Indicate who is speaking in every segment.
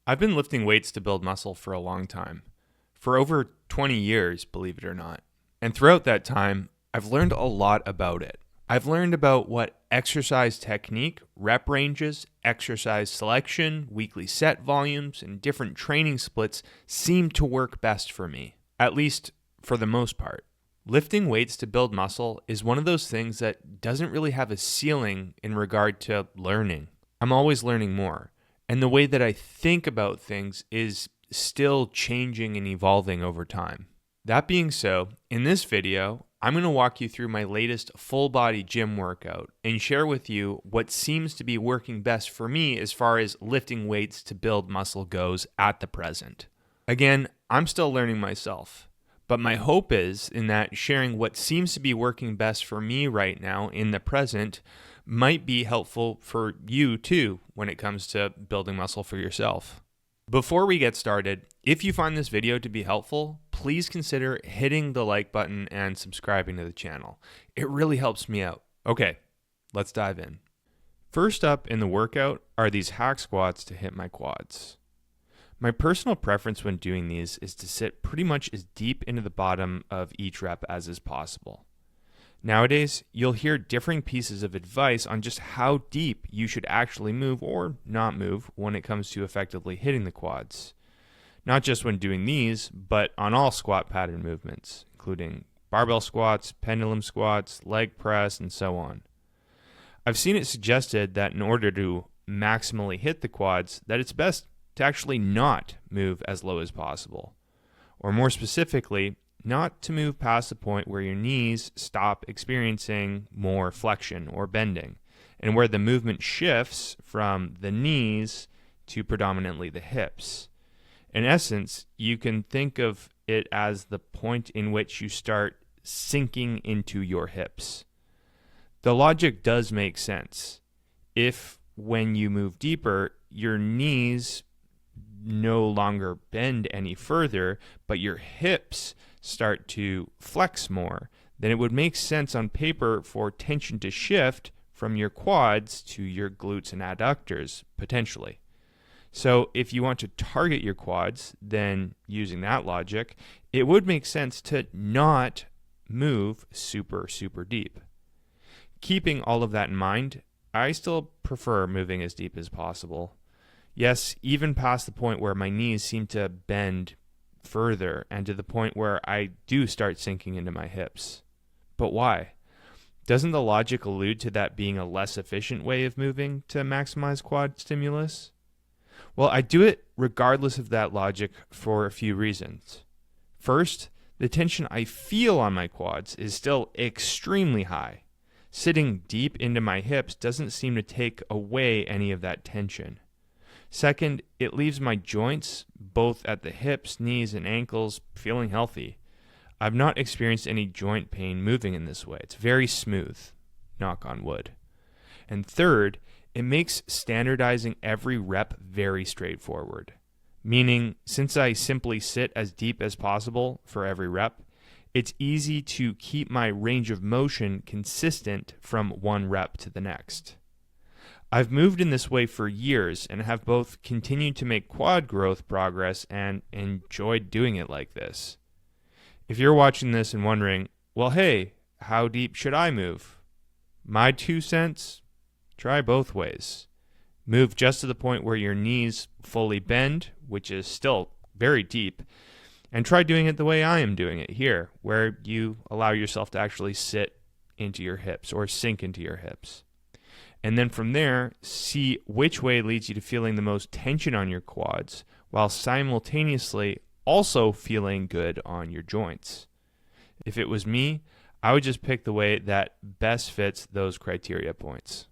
Speaker 1: I've been lifting weights to build muscle for a long time, for over 20 years, believe it or not. And throughout that time, I've learned a lot about it. I've learned about what exercise technique, rep ranges, exercise selection, weekly set volumes, and different training splits seem to work best for me, at least for the most part. Lifting weights to build muscle is one of those things that doesn't really have a ceiling in regard to learning. I'm always learning more. And the way that I think about things is still changing and evolving over time. That being so, in this video, I'm going to walk you through my latest full body gym workout and share with you what seems to be working best for me as far as lifting weights to build muscle goes at the present. Again, I'm still learning myself, but my hope is in that sharing what seems to be working best for me right now in the present might be helpful for you too when it comes to building muscle for yourself. Before we get started, if you find this video to be helpful, please consider hitting the like button and subscribing to the channel. It really helps me out. Okay, let's dive in. First up in the workout are these hack squats to hit my quads. My personal preference when doing these is to sit pretty much as deep into the bottom of each rep as is possible. Nowadays, you'll hear differing pieces of advice on just how deep you should actually move or not move when it comes to effectively hitting the quads. Not just when doing these, but on all squat pattern movements, including barbell squats, pendulum squats, leg press, and so on. I've seen it suggested that in order to maximally hit the quads, that it's best to actually not move as low as possible. Or more specifically, not to move past the point where your knees stop experiencing more flexion or bending, and where the movement shifts from the knees to predominantly the hips. In essence, you can think of it as the point in which you start sinking into your hips. The logic does make sense. If, when you move deeper, your knees no longer bend any further, but your hips start to flex more, then it would make sense on paper for tension to shift from your quads to your glutes and adductors, potentially. So if you want to target your quads, then using that logic, it would make sense to not move super deep. Keeping all of that in mind, I still prefer moving as deep as possible. Yes, even past the point where my knees seem to bend further and to the point where I do start sinking into my hips. But why? Doesn't the logic allude to that being a less efficient way of moving to maximize quad stimulus? Well, I do it regardless of that logic for a few reasons. First, the tension I feel on my quads is still extremely high. Sitting deep into my hips doesn't seem to take away any of that tension. Second, it leaves my joints, both at the hips, knees, and ankles, feeling healthy. I've not experienced any joint pain moving in this way. It's very smooth, knock on wood. And third, it makes standardizing every rep very straightforward. Meaning, since I simply sit as deep as possible for every rep, it's easy to keep my range of motion consistent from one rep to the next. I've moved in this way for years and have both continued to make quad growth progress and enjoyed doing it like this. If you're watching this and wondering, well, hey, how deep should I move? My 2 cents, try both ways. Move just to the point where your knees fully bend, which is still very deep, and try doing it the way I am doing it here, where you allow yourself to actually sit into your hips or sink into your hips. And then from there, see which way leads you to feeling the most tension on your quads, while simultaneously also feeling good on your joints. If it was me, I would just pick the way that best fits those criteria points.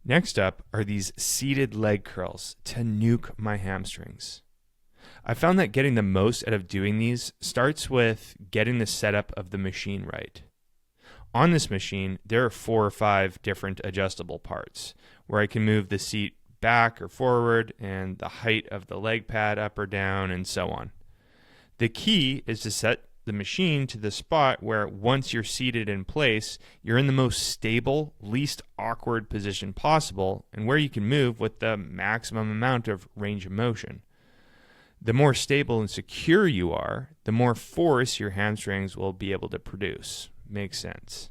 Speaker 1: Next up are these seated leg curls to nuke my hamstrings. I found that getting the most out of doing these starts with getting the setup of the machine right. On this machine, there are 4 or 5 different adjustable parts where I can move the seat back or forward and the height of the leg pad up or down and so on. The key is to set the machine to the spot where once you're seated in place, you're in the most stable, least awkward position possible and where you can move with the maximum amount of range of motion. The more stable and secure you are, the more force your hamstrings will be able to produce. Makes sense.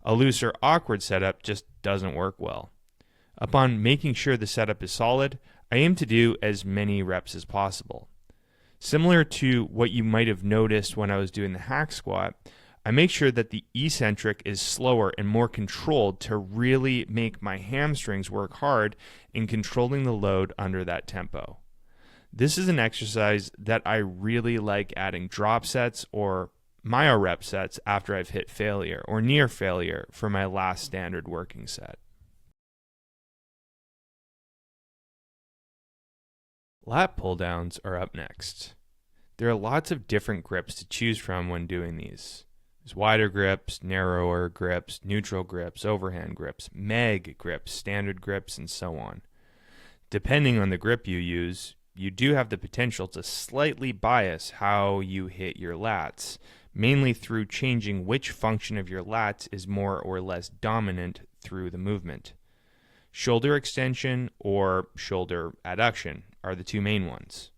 Speaker 1: A loose or awkward setup just doesn't work well. Upon making sure the setup is solid, I aim to do as many reps as possible. Similar to what you might have noticed when I was doing the hack squat, I make sure that the eccentric is slower and more controlled to really make my hamstrings work hard in controlling the load under that tempo. This is an exercise that I really like adding drop sets or myo rep sets after I've hit failure or near failure for my last standard working set. Lat pull downs are up next. There are lots of different grips to choose from when doing these. There's wider grips, narrower grips, neutral grips, overhand grips, meg grips, standard grips, and so on. Depending on the grip you use, you do have the potential to slightly bias how you hit your lats, mainly through changing which function of your lats is more or less dominant through the movement. Shoulder extension or shoulder adduction are the two main ones.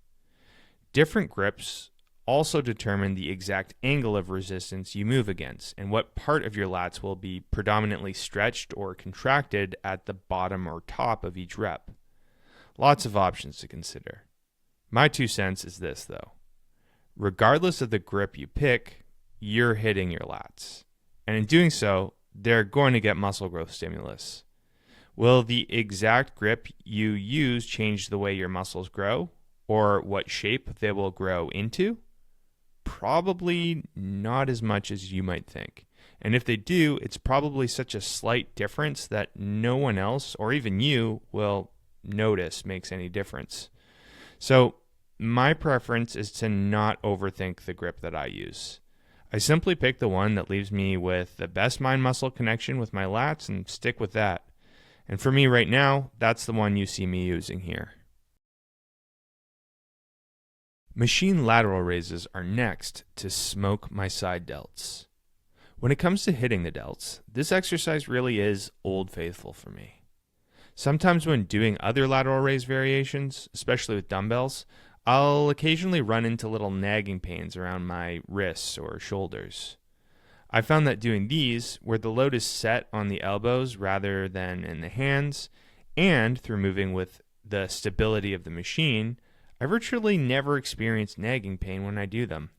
Speaker 1: Different grips also determine the exact angle of resistance you move against and what part of your lats will be predominantly stretched or contracted at the bottom or top of each rep. Lots of options to consider. My 2 cents is this though. Regardless of the grip you pick, you're hitting your lats. And in doing so, they're going to get muscle growth stimulus. Will the exact grip you use change the way your muscles grow or what shape they will grow into? Probably not as much as you might think. And if they do, it's probably such a slight difference that no one else or even you will notice makes any difference. So my preference is to not overthink the grip that I use. I simply pick the one that leaves me with the best mind-muscle connection with my lats and stick with that. And for me right now, that's the one you see me using here. Machine lateral raises are next to smoke my side delts. When it comes to hitting the delts, this exercise really is old faithful for me. Sometimes when doing other lateral raise variations, especially with dumbbells, I'll occasionally run into little nagging pains around my wrists or shoulders. I found that doing these, where the load is set on the elbows rather than in the hands, and through moving with the stability of the machine, I virtually never experience nagging pain when I do them.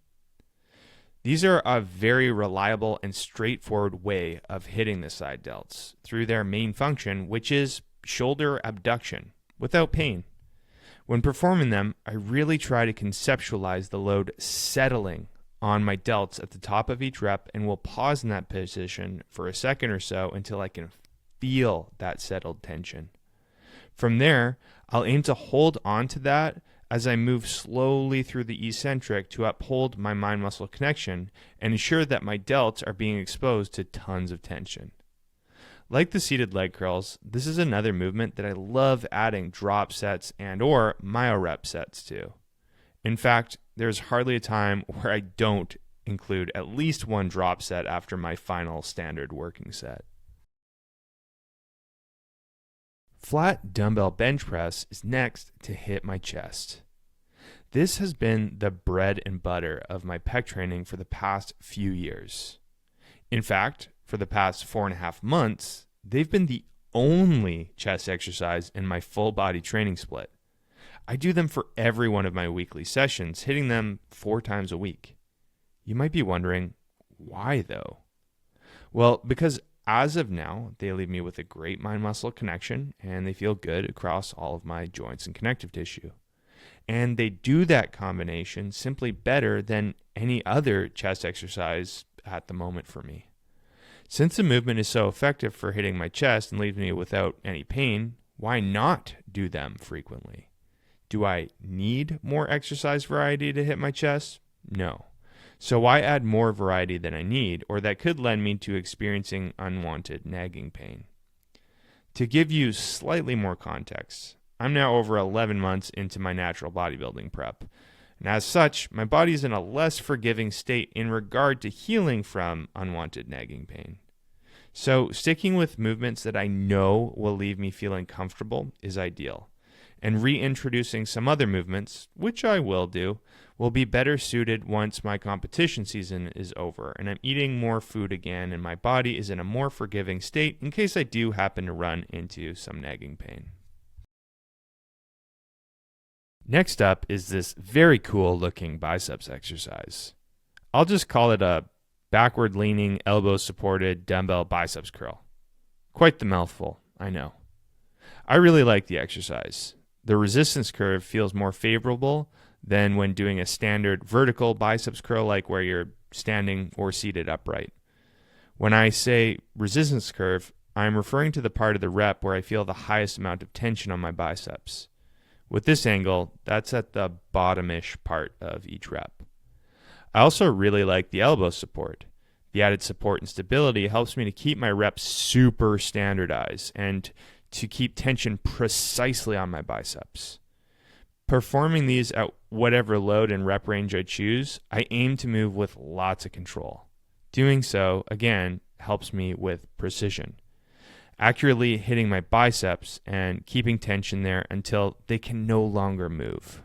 Speaker 1: These are a very reliable and straightforward way of hitting the side delts through their main function, which is shoulder abduction, without pain. When performing them, I really try to conceptualize the load settling on my delts at the top of each rep and will pause in that position for a second or so until I can feel that settled tension. From there, I'll aim to hold on to that as I move slowly through the eccentric to uphold my mind-muscle connection and ensure that my delts are being exposed to tons of tension. Like the seated leg curls, this is another movement that I love adding drop sets and or myo rep sets to. In fact, there's hardly a time where I don't include at least one drop set after my final standard working set. Flat dumbbell bench press is next to hit my chest. This has been the bread and butter of my pec training for the past few years. In fact, for the past 4.5 months, they've been the only chest exercise in my full body training split. I do them for every one of my weekly sessions, hitting them 4 times a week. You might be wondering, why though? Well, because as of now, they leave me with a great mind-muscle connection and they feel good across all of my joints and connective tissue. And they do that combination simply better than any other chest exercise at the moment for me. Since the movement is so effective for hitting my chest and leaves me without any pain, why not do them frequently? Do I need more exercise variety to hit my chest? No. So why add more variety than I need, or that could lend me to experiencing unwanted nagging pain? To give you slightly more context, I'm now over 11 months into my natural bodybuilding prep. And as such, my body is in a less forgiving state in regard to healing from unwanted nagging pain. So sticking with movements that I know will leave me feeling comfortable is ideal. And reintroducing some other movements, which I will do, will be better suited once my competition season is over and I'm eating more food again and my body is in a more forgiving state in case I do happen to run into some nagging pain. Next up is this very cool looking biceps exercise. I'll just call it a backward leaning, elbow supported dumbbell biceps curl. Quite the mouthful, I know. I really like the exercise. The resistance curve feels more favorable than when doing a standard vertical biceps curl like where you're standing or seated upright. When I say resistance curve, I'm referring to the part of the rep where I feel the highest amount of tension on my biceps. With this angle, that's at the bottom-ish part of each rep. I also really like the elbow support. The added support and stability helps me to keep my reps super standardized and to keep tension precisely on my biceps. Performing these at whatever load and rep range I choose, I aim to move with lots of control. Doing so, again, helps me with precision. Accurately hitting my biceps and keeping tension there until they can no longer move.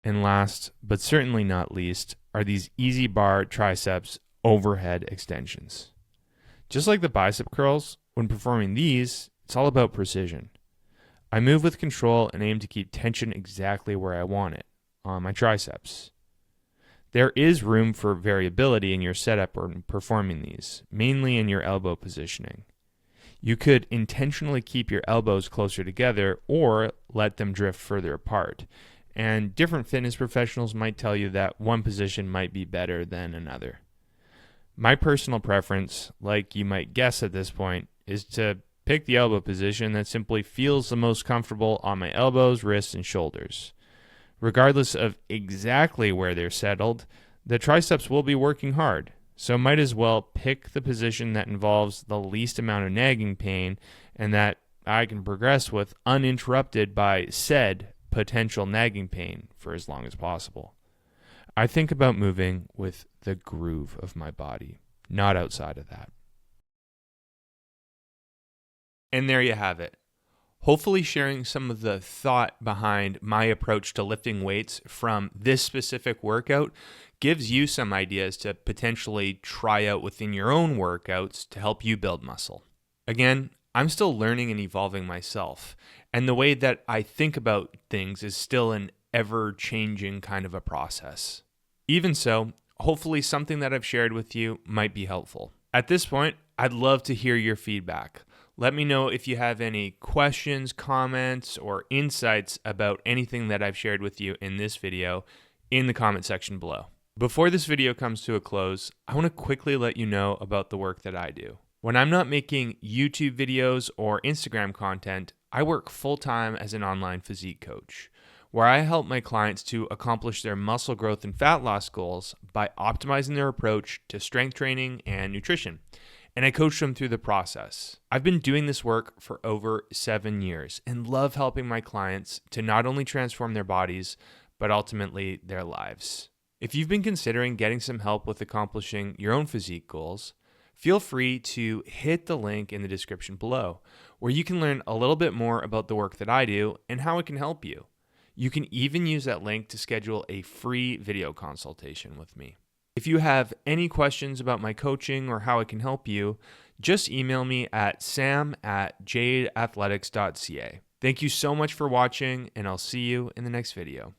Speaker 1: And last, but certainly not least, are these easy bar triceps overhead extensions. Just like the bicep curls, when performing these, it's all about precision. I move with control and aim to keep tension exactly where I want it, on my triceps. There is room for variability in your setup or performing these, mainly in your elbow positioning. You could intentionally keep your elbows closer together or let them drift further apart. And different fitness professionals might tell you that one position might be better than another. My personal preference, like you might guess at this point, is to pick the elbow position that simply feels the most comfortable on my elbows, wrists, and shoulders. Regardless of exactly where they're settled, the triceps will be working hard, so might as well pick the position that involves the least amount of nagging pain and that I can progress with uninterrupted by said potential nagging pain for as long as possible. I think about moving with the groove of my body, not outside of that. And there you have it. Hopefully sharing some of the thought behind my approach to lifting weights from this specific workout gives you some ideas to potentially try out within your own workouts to help you build muscle. Again, I'm still learning and evolving myself, and the way that I think about things is still an ever-changing kind of a process. Even so, hopefully something that I've shared with you might be helpful. At this point, I'd love to hear your feedback. Let me know if you have any questions, comments, or insights about anything that I've shared with you in this video in the comment section below. Before this video comes to a close, I want to quickly let you know about the work that I do. When I'm not making YouTube videos or Instagram content, I work full-time as an online physique coach, where I help my clients to accomplish their muscle growth and fat loss goals by optimizing their approach to strength training and nutrition. And I coach them through the process. I've been doing this work for over 7 years and love helping my clients to not only transform their bodies, but ultimately their lives. If you've been considering getting some help with accomplishing your own physique goals, feel free to hit the link in the description below, where you can learn a little bit more about the work that I do and how it can help you. You can even use that link to schedule a free video consultation with me. If you have any questions about my coaching or how it can help you, just email me at sam@jadeathletics.ca. Thank you so much for watching, and I'll see you in the next video.